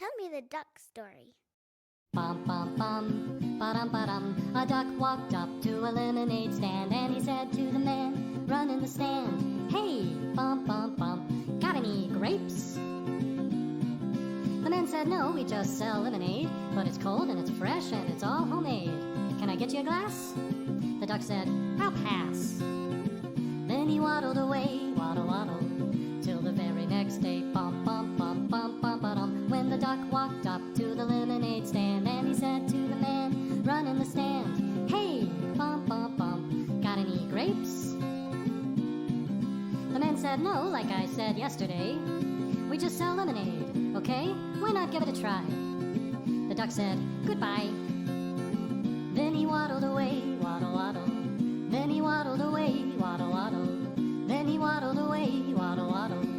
Tell me the duck story. Bum, bum, bum, ba-dum, ba-dum. A duck walked up to a lemonade stand, and he said to the man running the stand, "Hey, bum, bum, bum, got any grapes?" The man said, "No, we just sell lemonade, but it's cold and it's fresh and it's all homemade. Can I get you a glass?" The duck said, "I'll pass." Then he waddled away, waddle, waddle, till the very next day, bum, bum, bum, bum, bum, ba-dum, when the duck walked up to the lemonade stand, and he said to the man running the stand, "Hey, bum, bum, bum, got any grapes?" The man said, "No, like I said yesterday, we just sell lemonade, okay? Why not give it a try?" The duck said, "Goodbye." Then he waddled away, waddle, waddle. Then he waddled away, waddle, waddle. Then he waddled away, waddle, waddle.